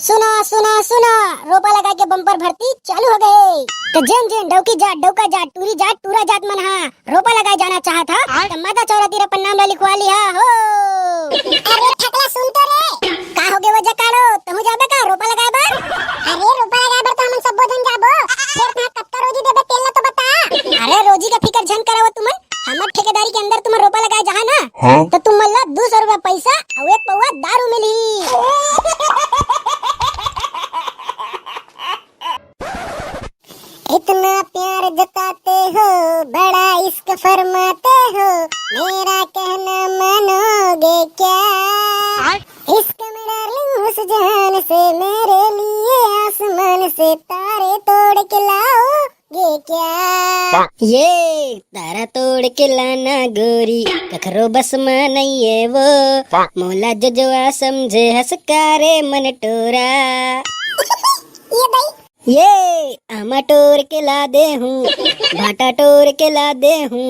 सुना सुना सुना, रोपा लगा के बम्पर भर्ती चालू हो गए। तो जेन जेन डौकी जाट, डौका जाट, टूरी जाट, टूरा जाट मन हा रोपा लगाए जाना चाहा था तो माता चौरा तेरा पन्नाम ला लिखवा लिया हो। अरे ठकला सुन तो रे, का हो गए वजह काड़ो तहु जाबे का रोपा लगाए बर? अरे रोपा लगाए बर तो हमन सब जन जाबो, फिर कहां कत्ता रोजी देबे तेल ना तो बता। अरे रोजी का फिकर झन करावो तुमन, हमर ठेकेदारी के अंदर तुम रोपा लगाए जहां ना तो तुम मन ला 200 रुपया पैसा और एक पौवा दारू मिली। इतना प्यार जताते हो, बड़ा इश्क फरमाते हो, मेरा कहना मानोगे क्या? इश्क में डार्लिंग उस जान से, मेरे लिए आसमान से तारे तोड़ के लाओगे क्या? ये तारा तोड़ के लाना गोरी कखरो बस में नहीं है वो, मोला जजवा समझे हंसकारे मन टोरा। ये भाई ये आमा टोर के ला दे हूँ, भाटा टोर के ला दे हूँ,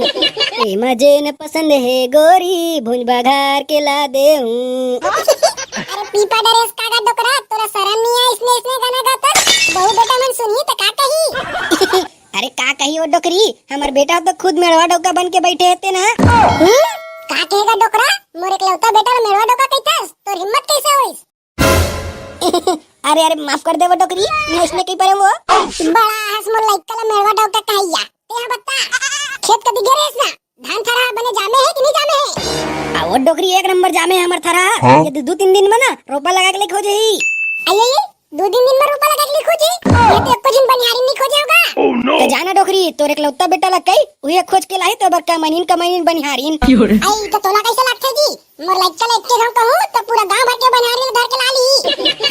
मजे न पसंद है गोरी भुंज बघार के ला दे हूँ। अरे पीपा डरेस कागा डोकरा, तोरा शर्म नहीं है इसने गाना गाता? बहु बेटा मन सुनिए तो का कही? अरे का कही ओ डोकरी, हमार बेटा तो खुद मेड़वा डोका बन के बैठे हेते ना। का कहेगा डोकरा, मोर एकलौता बेटा मेड़वा डोका कहतास, तोर हिम्मत कैसे होइस? अरे अरे माफ कर दे वो डोकरी, मैं इसमें कहीं परे वो बड़ा हसमुल लाइकला मेड़वा डोका कहिया ते बता। खेत कदी गेरेस ना, धान थरा बने जामे है कि नहीं जामे है? आ वो डोकरी एक नंबर जामे है हमर थरा। ये 2-3 दिन में ना रोपा लगा के लिखो जही। आये 2-3 दिन में रोपा लगा के लिखो जी, ये तो एक दिन बनियारी नहीं खोजे होगा। तो जाना डोकरी, तोर एकलौता बेटा ला कई उहे खोज के लाई तो बक्का मनीन बनिहारीन। आई तो तोला कैसे लगथे जी, मोर लाइकला एक हम कहूं तो पूरा गांव भर के बनिहारी धर के लाली।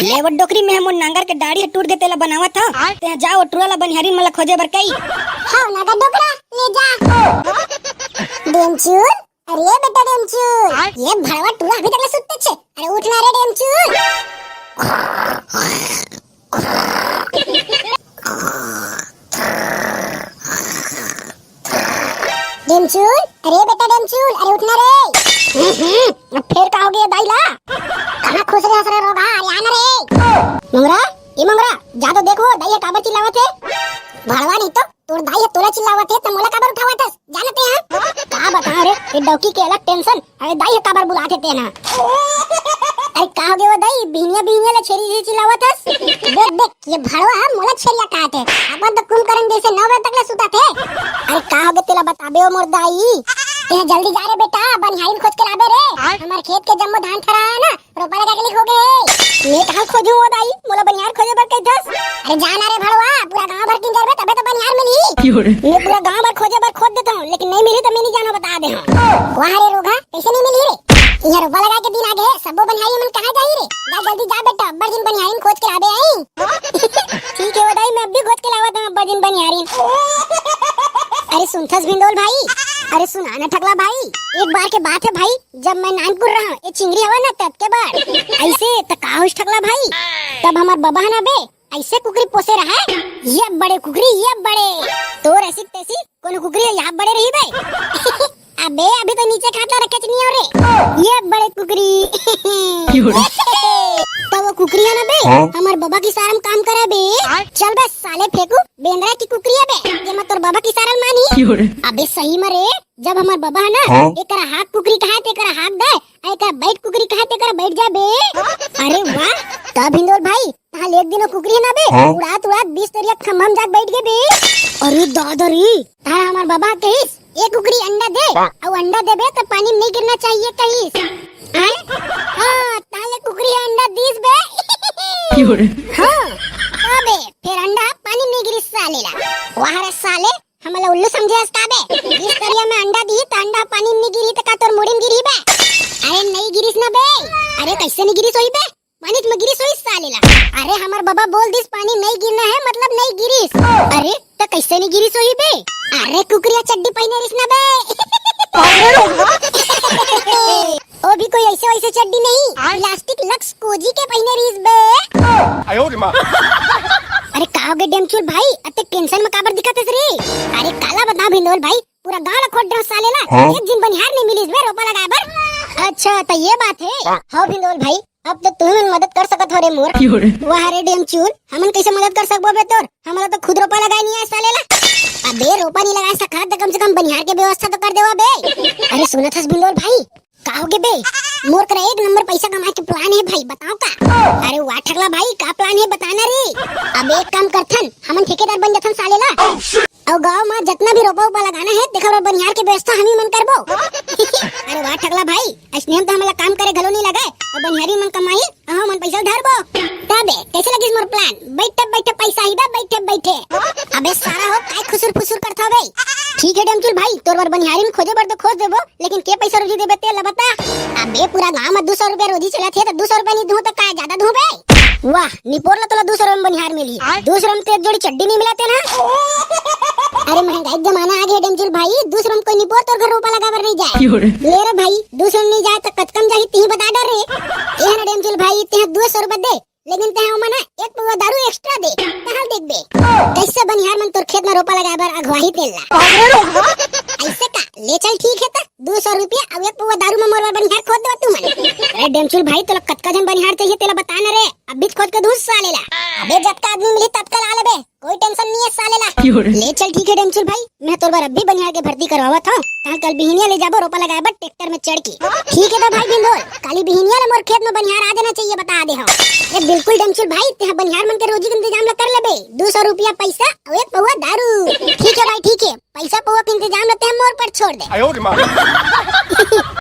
ले वो डोकरी में हमर नांगर के दाढ़ी टूट के तेला बनावा था, ते जाओ टुराला बनिहारीन मला खोजे बर कई। हां नागा डोकरा ले जा। डेमचूर, अरे बेटा डेमचूर, ये भड़वा टुरा अभी तक सुत्ते छे, अरे उठना रे डेमचूर। डेमचूर, अरे बेटा डेमचूर, अरे उठना रे। अब फिर का हो गया दाईला, कहां खुश रहे हसरे रोगा आना रे। मंगरा ये मंगरा जा तो देखो दाई काबर चिल्लावत है? भड़वा नहीं तो तोर दाई तोला चिल्लावत है तो मोला काबर उठावत है जानते हैं? का बता रे ये डौकी के अलग टेंशन, अरे दाई काबर बुलाते थे ना। अरे का हो गया दाई, बिहनिया ले छेरी जी चिल्लावत है? देख देख ये भड़वा मोला छेरिया काटे, अपन तो कुंभकर्ण जैसे 9 बजे तक ले सुता थे। अरे का हो गया तेला बताबे ओ मोर दाई, ते जल्दी जा रे बेटा बनिहारीन खोज के लाबे रे, हमार खेत के जम्मो धान थरा है ना रोपा लगा के लिख हो गए। मैं कहां खोजूं ओ दाई, मोला बनिहार खोजे बर कई दस। अरे जाना रे भड़वा, पूरा गांव भर किन करबे तबे तो बनिहार मिली। मैं पूरा गांव भर खोजे बर खोद देता हूं, लेकिन नहीं मिली तो मैं नहीं जाना बता दे हूं। वहां रे रोगा कैसे नहीं मिली रे? ये रोपा लगा के दिन आगे सबो बनिहारी मन कहां जाई रे? जा जल्दी जा बेटा, अब्बर जिन बनिहारीन खोज के लाबे आई। ठीक है दाई, मैं अब भी खोज के लावत हूं अब्बर जिन बनिहारीन। अरे सुनथस भिंडोल भाई, अरे सुना ना ठगला भाई, एक बार के बात है भाई, जब मैं नानपुर रहा ये चिंगरी हवा ना तब के बार ऐसे तो का होश ठगला भाई, तब हमार बाबा ना बे ऐसे कुकरी पोसे रहा है, ये बड़े कुकरी ये बड़े, तो ऐसी तैसी कोनो कुकरी यहाँ बड़े रही भाई। अबे अभी तो नीचे खाता रखे नहीं हो रे, ये बड़े कुकरी। तो वो कुकरी है ना बे, हमार बाबा की सारम काम करे बे, चल बे साले फेंकू बेंद्रा की कुकरी है बे, ये मत तोर बाबा की सारम मानी। अबे सही मरे, जब हमार बाबा है ना एकरा हाथ कुकरी कहा ते एकरा हाथ दे, एकरा बैठ कुकरी कहा ते एकरा बैठ जा बे। अरे वाह, तब हिंदोल भाई ताल एक दिन कुकरी है ना बे उड़ात 20 तरिया खम्भम जाके बैठ गए बे। अरे दादरी तारा हमार बाबा कहिस एक कुकरी अंडा दे और अंडा देबे तो पानी में नहीं गिरना चाहिए कहिस। हां ताले कुकरी अंडा दीस बे। हां अबे फिर अंडा पानी में नहीं गिरिस सालेला, वाह रे साले हमला उल्लू समझे का बे, इस तरिया में अंडा दी तो अंडा पानी में नहीं गिरी तो का तोर मुड़ी में गिरी बे? अरे नहीं गिरिस ना बे, अरे कैसे नहीं गिरिस होई बे, पानी में गिरिस होई सालेला। अरे हमार बाबा बोल दिस पानी नहीं गिरना है मतलब नहीं गिरिस। अरे तो कैसे नहीं गिरिस होई बे? अरे कुकरिया चड्डी पहने रिस ना बे। ओ भी कोई ऐसे वैसे चड्डी नहीं, प्लास्टिक लक्स कोजी के पहने रिस बे। आयो रे मां। अरे का हो गए डेमचूल भाई, अते टेंशन में काबर दिखत रे? अरे काला बता भिंडोल भाई, पूरा गांव खोद रहा सालेला, एक दिन बनिहार नहीं मिलिस बे रोपा लगा बर। अच्छा तो ये बात है। हाँ भिंडोल भाई, अब तो तुम्हें मदद कर सकत हो रे मोर। वाह रे डेमचूल, हमन कैसे मदद कर सकबो बे तोर? हमरा तो खुद रोपा लगाई नहीं है सालेला। अबे रोपा नहीं लगा सका तो कम से कम बनिहार के व्यवस्था तो कर देवा बे। अरे सुनत हस बिंदोल भाई, का होगे बे? मोर करे एक नंबर पैसा कमाए के प्लान है भाई, बताओ का? अरे वाह ठगला भाई, का प्लान है बताना रे। अब एक काम करथन, हमन ठेकेदार बन जथन सालेला। और गांव में जितना भी रोपा उपा लगाना है देखो बनिहार की व्यवस्था हम ही मन करबो। अरे वाह ठगला भाई, स्नेह तो हमला काम करे घलो नहीं लगे और बनिहारी मन कमाई हम मन पैसा धरबो। तबे कैसे लगिस मोर प्लान? बैठे बैठे पैसा ही बे, बैठे बैठे। अबे सारा हो काय खुसुर फुसुर करथा बे। ठीक है डेमचूल भाई, तोर बर बनिहारी में खोजे बर तो खोज देबो, लेकिन के पैसा रोजी देबे ते ला बता। अबे पूरा गांव में 200 रुपया रोजी चलत है तो 200 रुपया नहीं दूं तो का ज्यादा दूं बे? वाह निपोरला तोला 200 रुपया में बनिहार मिली, 200 में तो एक जोड़ी चड्डी नहीं मिलाते ना। अरे महंगाई जमाना आ गया डेमचूल भाई, 200 में कोई निपोर तोर घर रोपा लगावर नहीं जाए। ले रे भाई 200 नहीं जाए तो कतकम जाही ती बता डर रे। ये ना डेमचूल भाई ते 200 रुपया दे, लेकिन ते मना एक पौवा दारू एक्स्ट्रा दे। कहां देख बे कैसे बनिहार मन तोर खेत में रोपा लगाए बर अगवाही तेला। ऐसे का ले चल ठीक है त 200 रुपया और एक पौवा दारू में मोर बनिहार खोद दे तू मन। अरे डेमचूल भाई तोला कतका जन बनिहार चाहिए तेला बता ना रे, अभी खोद के धूस सालेला। अबे जब का आदमी मिली तब कल आ लेबे, कोई टेंशन नहीं है सालेला। ले चल ठीक है डेमचूल भाई, मैं तोर बार अभी बनिहार के भर्ती करवावत हूं, कल बिहनिया ले जाबो रोपा लगाए बर ट्रैक्टर में चढ़ के। ठीक है तो भाई बिंदोल, काली बिहनिया ले मोर खेत में बनिहार आ जाना चाहिए, बता दे हम। अरे बिल्कुल डेमचूल भाई, ते बनिहार मन के रोजी के इंतजाम ला कर लेबे, 200 रुपया पैसा और एक पौवा दारू। ठीक है भाई ठीक है, पैसा पौवा के इंतजाम ला ते मोर पर छोड़ दे।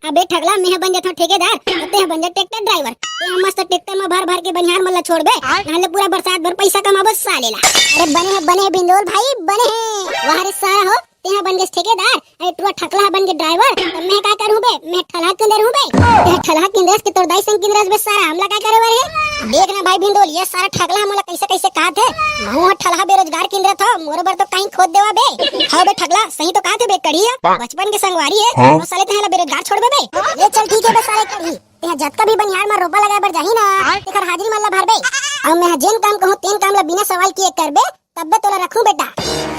अबे ठगला मैं बन जाता ठेकेदार, ते बन जा ट्रैक्टर ड्राइवर, ते मस्त ट्रैक्टर में भर भर के बनिहार मन ला छोड़ बे, नाले पूरा बरसात भर पैसा कमाबो सालेला। अरे बने बिंदोल भाई बने हैं। वाह रे सारा हो ते बन गए ठेकेदार, अरे तू ठकला बन के ड्राइवर, तो मैं का करूं बे? मैं ठलहा किंदर हूं बे, ते ठलहा किंदर के तोर दाई संग किंदर बे सारा हमला का करे बर है। देख ना भाई बिंदोल, ये सारा ठगला हमला कैसे कैसे कात है। मैं ठलहा बेरोजगार किंदर था, मोर बर तो कहीं खोद देवा बे। हां बे ठगला सही तो कात है बे, कढ़िया बचपन के संगवारी है, वो साले तेला बेरोजगार छोड़ बे। ले चल ठीक है बे सारे कढ़ी, ते जतका भी बनिहार में रोपा लगाए बर जाही ना, तेकर हाजिरी मन ला भरबे, और मैं जेन काम कहूं तेन काम ला बिना सवाल किए करबे, तब तोला रखूं बेटा।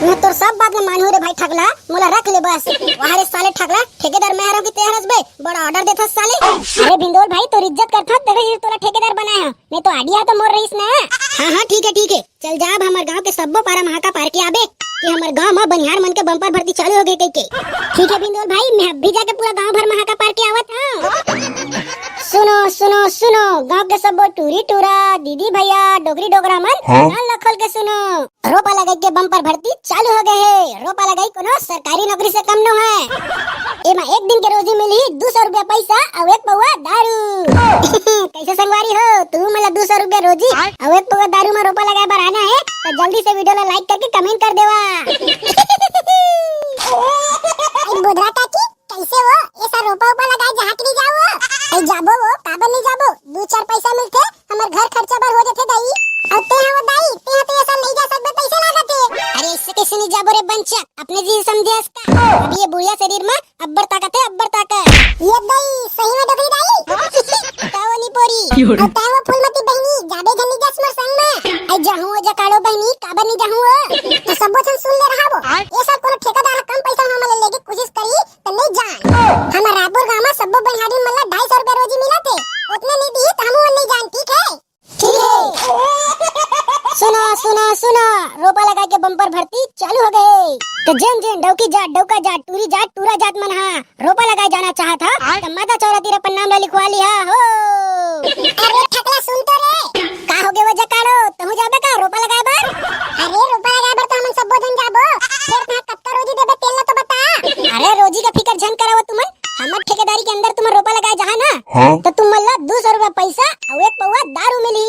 मैं तोर सब बात में मानू रे भाई ठगला, मोला रख ले बस। वहां रे साले ठगला, ठेकेदार मैं हरम की ते हरस बे, बड़ा ऑर्डर देथा साले। अरे बिंदोल भाई तोर इज्जत करथा तभी तोला ठेकेदार बनाया, नहीं तो आडिया तो मोर रहीस ना। हां ठीक है, चल जा अब हमर गांव के सब्बो पारा महाका पार के आबे कि हमर गांव में बनिहार मन के बम्पर भर्ती चालू हो गई के। ठीक है बिंदोल भाई, मैं अभी जाके पूरा गांव भर महाका पार के आवत हूं। सुनो गांव के सब टूरी टूरा दीदी भैया डोगरी डोगरा मन कान लखल के सुनो, रोपा लगाई के बम्पर भर्ती चालू हो गए है। रोपा लगाई कोनो सरकारी नौकरी से कम न है। एमा एक दिन के रोजी मिली 200 रुपया पैसा और एक पौवा दारू। कैसे संगवारी हो तू? मतलब 200 रुपया रोजी और एक पौवा दारू में रोपा लगाए बर आना है तो जल्दी से वीडियो ला लाइक करके कमेंट कर देवा। बुधरा काकी कैसे हो? ऐसा रोपा उपा लगाए जहाँ के नहीं जाओ, जाबो वो काबर नहीं जाबो, 2-4 पैसा मिलते हमर घर खर्चा बर हो जाते दाई। अब ते हम दाई ते तो ऐसा नहीं जा सकते, पैसे लागते। अरे इससे कैसे नहीं जाबो रे बंचा, अपने जी समझे इसका। अब ये बुढ़िया शरीर में अब्बर ताकत है, अब्बर ताकत। ये दाई सही में डोगरी दाई ताओ नी पोरी और ताओ फूलमती बहनी जाबे जनी जस मोर संग में। आई जाहू ओ जकाड़ो बहनी काबर नहीं जाहू तो सबो छन सुन ले रहाबो। ये सब कोनो ठेकेदार कम पैसा में हमले लेके कोशिश करी तो नहीं जान। हमर रायपुर गांव में सबो बनिहारी मन ला 250 रुपया रोजी मिलते, उतने नहीं दी तो हम नहीं जान। ठीक है सुनो रोपा लगा के बम्पर भर्ती चालू हो गए, तो जेन डौकी जाट डौका जाट टूरी जाट टूरा जाट मन रोपा लगाए जाना चाहता तो माता चौराती अपन नाम ला लिखवा लिया हो। अरे ठकला सुन तो रे, का हो गए वो जकाड़ो तहु जाबे का रोपा लगाए बर? अरे रोपा लगाए बर तो हम सब जन जाबो, फिर कहां कत्ता रोजी देबे तेल ला तो बता। अरे रोजी का फिकर झन करावो तुमन, हमर ठेकेदारी के अंदर तुम रोपा लगाए जहां ना तो तुम मन ला 200 रुपया पैसा और एक पौवा दारू मिली।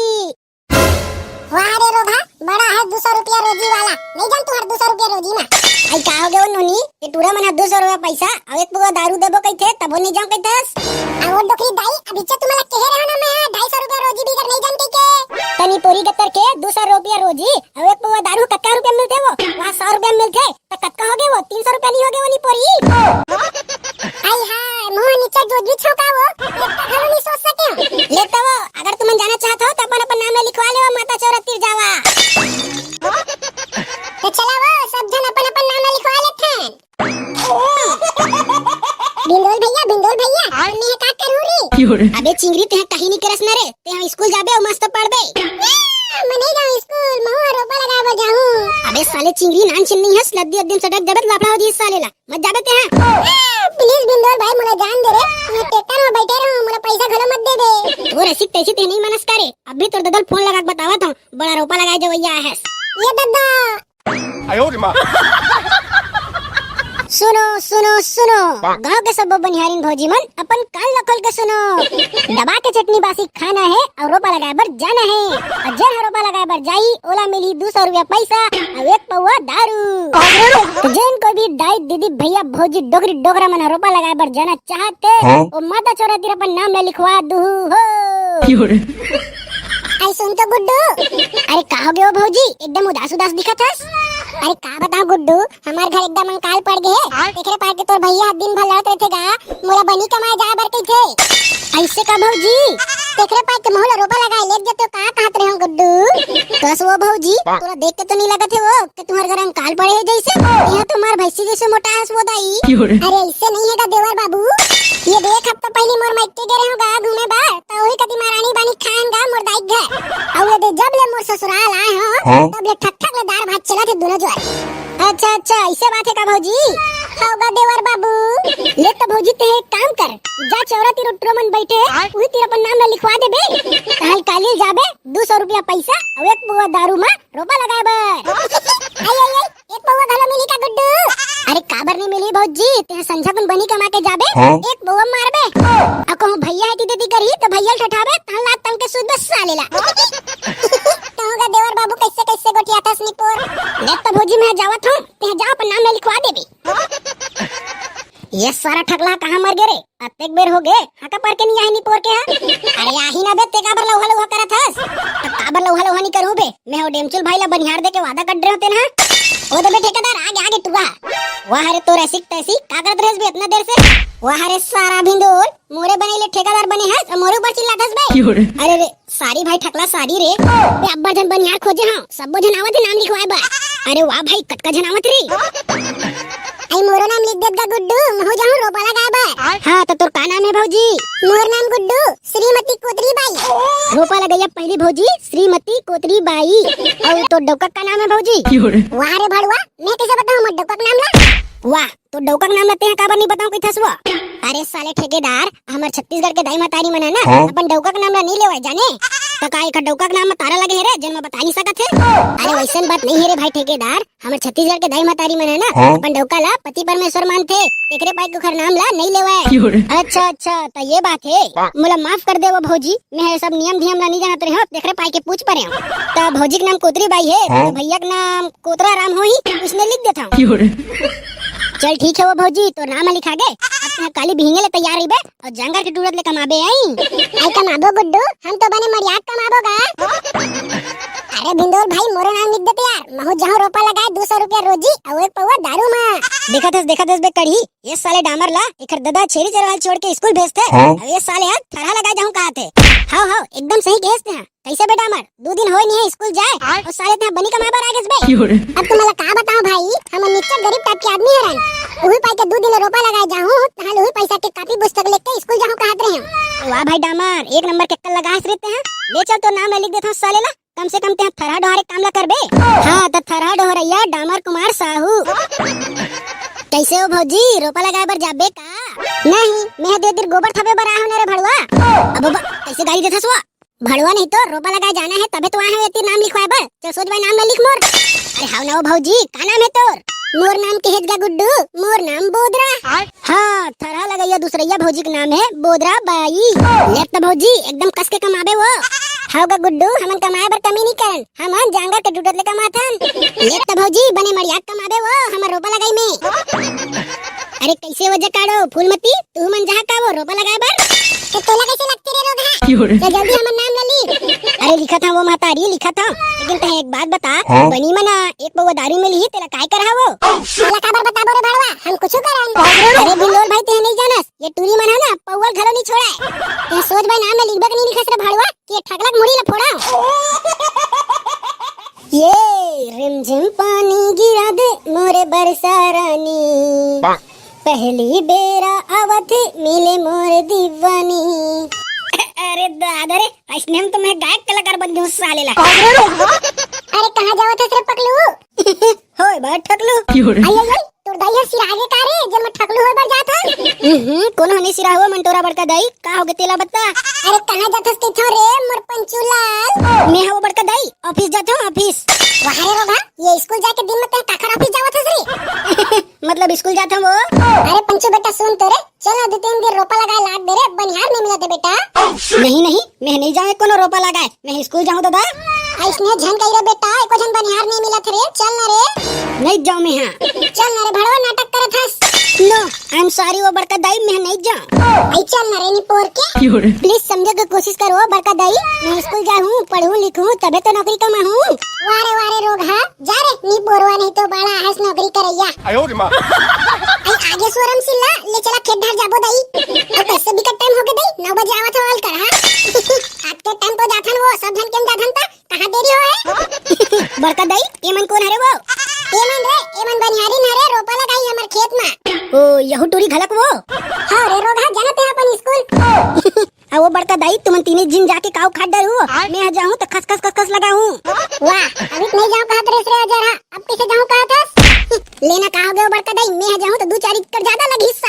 वाह रे रोभा बड़ा है 200 रुपया रोजी वाला, नहीं जान तू हर 200 रुपया रोजी ना। आई का हो गयो नोनी ये टूरा मना 200 रुपया पैसा और एक पौवा दारू देबो कइथे तबो नहीं जाऊ कइथस। आ वो डोकरी दाई अभी चे तुमला कहे रहो ना मैं 250 रुपया रोजी भी कर नहीं जान के तनी पोरी कत्तर के 200 रुपया रोजी और एक पौवा दारू कत्ता रुपया मिलते वो वहां 100 रुपया मिलते तो कत्ता हो गए वो 300 रुपया नहीं हो गए वो नी पोरी। आई हां मुंह नीचे जो भी छौका वो हम नहीं सोच सके लेता वो। अगर तुम जाना चाहते हो तो अपन नाम लिखवा ले माता चौराती जावा। तो चला वो सब जन अपन नाम लिखवा लेते हैं। बिंदोल भैया हमने का करूं रे अबे चिंगरी ते कहीं नहीं करस न रे, ते हम स्कूल जाबे और मस्त पढ़बे। मने जाऊं स्कूल, महुआ रोपा लगाबे जाऊं। अबे साले चिंगरी नान चिन्नी हस लद्दी अद्दिन सटक जबत लाफड़ा हो जी साले ला, मत जाबे ते हां। प्लीज बिंदोर भाई मोला जान दे रे, मैं ट्रैक्टर में बैठे रहूं, मोला पैसा घलो मत दे दे। तू ऐसी तैसी ते नहीं मनस करे, अभी तोर ददल फोन लगा के बतावत हूं, बड़ा रोपा लगाए जवैया है। ये दद्दा आयो रे मां। सुनो सुनो सुनो, गांव के सब बनिहारिन भौजी मन अपन कान लखोल के सुनो। दबा के चटनी बासी खाना है और रोपा लगाए बर जाना है, और जन रोपा लगाए बर जाई ओला मिली 200 रुपया पैसा और 1 पौवा दारू। तो जन कोई भी दाई दीदी भैया भौजी डोगरी डोगरा मन रोपा लगाए बर जाना चाहते वो माता चौरा तिर अपन नाम ले लिखवा दू हो। आई सुन तो गुड्डू, अरे कहाँ हो गए हो भौजी, एकदम उदास उदास दिखत हस। अरे का बताऊं गुड्डू, हमार घर एकदम अंकाल पड़ गए। देखरे पार के तोर भैया दिन भर लड़त रहते गा, मोला बनी कमाए जाए बर कई थे। ऐसे का भौजी, देखरे पार के मोहला रोपा लगाए लेक जतो का कहत रहे हो गुड्डू। बस वो भौजी तोरा देख के तो नहीं लगत है वो कि तुम्हारे घर अंकाल पड़े है जैसे, यहां तुम्हार भैंसी जैसे मोटा है वो दाई। अरे इससे नहीं हैगा देवर बाबू, ये देख हफ्ता पहले मोर माइके गए रहूंगा घूमे बार, तो वही कदी महारानी बानी खाएंगा मोर दाई घर। और ये जब ले मोर ससुराल आए हो तब ले ठक ठक ले दाल भात चला थे दोनों जोर। अच्छा अच्छा ऐसे बात है का भौजी, होगा देवर बाबू। ले तो भौजी ते एक काम कर, जा चौराती रोटरो मन बैठे वही तेरा अपन नाम लिखवा दे बे, कल काली जाबे 200 रुपया पैसा और 1 पौवा दारू में रोपा लगाबे। आई आई आई 1 पौवा घलो मिली का गुड्डू? अरे काबर नहीं मिली भौजी, ते संझा कुन बनी कमा के जाबे 1 पौवा मारबे, और कहूं भैया है दीदी करी तो भैया ठठाबे तन लात तन के सुध बस सालेला। कहूंगा देवर बाबू कैसे कैसे गोटिया था स्निपोर। देख तो भौजी मैं जावत हूं, ते जाओ अपन नाम लिखवा देबे। ये सारा ठगला कहाँ मर गए रे, अतेक बेर हो गए हाका पर के नहीं आई नहीं पोर के हा। अरे आही ना बे ते काबर लौहा लौहा करत हस, तो काबर लौहा लौहा नहीं करूं बे, मैं हो डेमचुल भाई ला बनिहार दे के वादा कर रहे होते ना। ओ तो बे ठेकेदार आगे आगे टुआ वाह रे तो ऐसी तैसी का करत रहस बे इतना देर से। वाह रे सारा भिंदोर मोरे बने ले ठेकेदार बने हस और मोरे ऊपर चिल्लात हस बे। अरे रे सारी भाई ठकला सारी रे, बे अब्बा जन बनिहार खोजे हां सबो जन आवत नाम लिखवाए बा। अरे वाह भाई कटका जन आवत रे। आई मोरो नाम लिख देत गा गुड्डू, महू जाऊं रोपा लगाए बा। हां तो तोर का नाम है भौजी? मोर नाम गुड्डू श्रीमती कोतरी बाई। रोपा लगाया पहली भौजी श्रीमती कोतरी बाई, और तो डौका का नाम है भौजी? वाह रे भड़वा मैं कैसे बताऊं मोर डौका का नाम ला। वाह तो डौका का नाम लेते हैं काबर नहीं बताऊं कोई थसवा। अरे साले ठेकेदार हमार छत्तीसगढ़ के दाई मातारी मन है ना, अपन डौका का नाम ला नहीं लेवाय जाने, तो का एक डौका का नाम में तारा लगे है रे जन में बता नहीं सकत है। अरे वैसन बात नहीं है रे भाई ठेकेदार, हमार छत्तीसगढ़ के दाई मातारी मन है ना, अपन डौका ला पति परमेश्वर मानथे, एकरे पाई के नाम ला नहीं लेवाय। अच्छा अच्छा तो ये बात है, मोला माफ कर दे वो भौजी, मैं सब नियम धियम ला नहीं जानत रहे हो, देखरे पाई के पूछ परे हो। तो भौजी का नाम कोतरी बाई है, तो भैया का नाम कोतरा राम हो ही, उसने लिख देता हूं। चल ठीक है वो भौजी तो नाम लिखा गे, अब काली बिहिंगे ले तैयार रही बे और जंगल के टूरत ले कमाबे आई कमाबो गुड्डू, हम तो बने मरियाद कमाबोगा। अरे भिंदोर भाई मोरो नाम लिख देते यार, महू जहां रोपा लगाए 200 रुपया रोजी और 1 पौवा दारू में। देखत हस बे कढ़ी, ये साले डामर ला एकर ददा छेरी चरवाल छोड़ के स्कूल भेजते, अब ये साले हाथ थरहा लगा जाऊं कहते। हां हां एकदम सही कहते हैं, कैसे बे डामर 2 दिन होय नहीं है स्कूल जाए और साले ते बनी कमाबर आ गए बे। अब तुम्हारा का बताऊं भाई, हम नीचे गरीब टाइप के आदमी हरन, ओही पाई के 2 दिन रोपा लगाए जाऊं तहां ओही पैसा के कापी पुस्तक लेके स्कूल जाऊं कहत रहे हो। वाह भाई डामर एक नंबर के कल लगास रहते हैं, ले चल तो नाम लिख देता हूं साले ला, कम से कम ते थरहा डोहरे काम ला करबे। हां तो थरहा डोहरैया डामर कुमार साहू। कैसे हो भौजी रोपा लगाए बर जाबे का? नहीं मैं दे दिन गोबर थपे बर आया हूं रे भड़वा। अब कैसे गाड़ी देथस वो भड़वा, नहीं तो रोपा लगाए जाना है तबे तो आए हो इतनी नाम लिखवाए बर, चल सोच भाई नाम लिख मोर। अरे हाउ ना भौजी का नाम है तोर? मोर नाम के हेदगा गुड्डू, मोर नाम बोदरा। हाँ थरहा लगाइया दूसरैया भौजी का नाम है बोदरा बाई। ले तो भौजी एकदम कस के कमाबे वो। हाउगा गुड्डू हमन कमाए बर कमी नहीं करन, हमन जांगर के टूटत ले कमाथन। ले तो भौजी बने मरियाद कमाबे वो हमर रोपा लगाई में। अरे कैसे वजह काढ़ो फूलमती तू मन जहाँ का वो रोपा लगाए बर, तो तोला कैसे लगती रे रोगा, तो जल्दी हमर नाम ला ली। अरे लिखा था वो महतारी लिखा था, लेकिन तहे एक बात बता बनी मना 1 पौवा दारू में ली तेला काय कर हावो? तेला काबर बताबो रे भड़वा, हम कुछ करन। अरे बिल्लोर भाई ते नहीं जानस, ये टूरी मन है ना पौवा घलो नहीं छोड़े, ते सोच भाई नाम में लिखबे के नहीं लिखस रे भड़वा कि ठगलक मुड़ी ला फोड़ा। ये रिमझिम पानी गिरा दे मोरे बरसा रानी, पहली बेरा आवत मिले मोर दीवानी। अरे दादा रे इसने हम तुम्हें गायक कलाकार बन दूं साले ला। अरे कहां जाओ थे रे पकलू? होय बा ठकलू। आई आई आई तोर दाई है सिरागे का रे जब मैं ठकलू होय बर जात। कौन हनी सिरा हुआ मंटोरा बड़का दाई का होगे तेला बता। अरे कहां जाथस के थो रे मोर पंचूलाल? मैं हूं बड़का दाई ऑफिस जाता हूं ऑफिस। वाह रे रोगा ये स्कूल जाके दिन में ते काखर ऑफिस जावत हस रे। मतलब स्कूल जाता वो। अरे पंचू बेटा सुन तो रे चल दो तीन दिन रोपा लगाए लाग दे रे बनिहार नहीं मिला दे बेटा। नहीं नहीं मैं नहीं जाऊं कोनो रोपा लगाए मैं स्कूल जाऊं दादा। इसने झन कही रे बेटा एको झन बनिहार नहीं मिला रे चल ना रे। नहीं जाऊं मैं हां चल ना रे भड़वा नाटक करत हस। नो आई एम सॉरी वो बड़का दाई मैं नहीं जाऊं। आई चल ना रे नी पोर के प्लीज समझो की कोशिश करो बड़का दाई मैं स्कूल जाऊं पढ़ूं लिखूं तबे तो नौकरी कमाऊं। वारे रोग हां जा रे नी पोरवा नहीं तो बड़ा हस नौकरी करैया। आयो रे मां आई आगे सोरम सिल्ला ले चला खेत धार जाबो दाई। अब कैसे भी का टाइम हो गए दाई 9 बजे आवत होल कर हां। आज के टाइम तो जाथन वो सब जन केम जाथन ता कहां देरी हो है? बड़का दाई एमन कौन हरे वो? एमन बनिहारी न रे रोपा लगाई हमर खेत में। ओ यहू टूरी घलक वो। हां रे रोगा जानते अपन स्कूल। आ वो बड़का दाई तुमन तीने जिन जाके काऊ खाद डरू मैं जाऊं तो खस खस लगाऊं। वाह अभी नहीं जाऊं कहां रे जरा अब कैसे जाऊं कहां था? लेना कहा गयो बड़का दाई मैं जाऊं तो 2-4 एकड़ ज्यादा लगिस।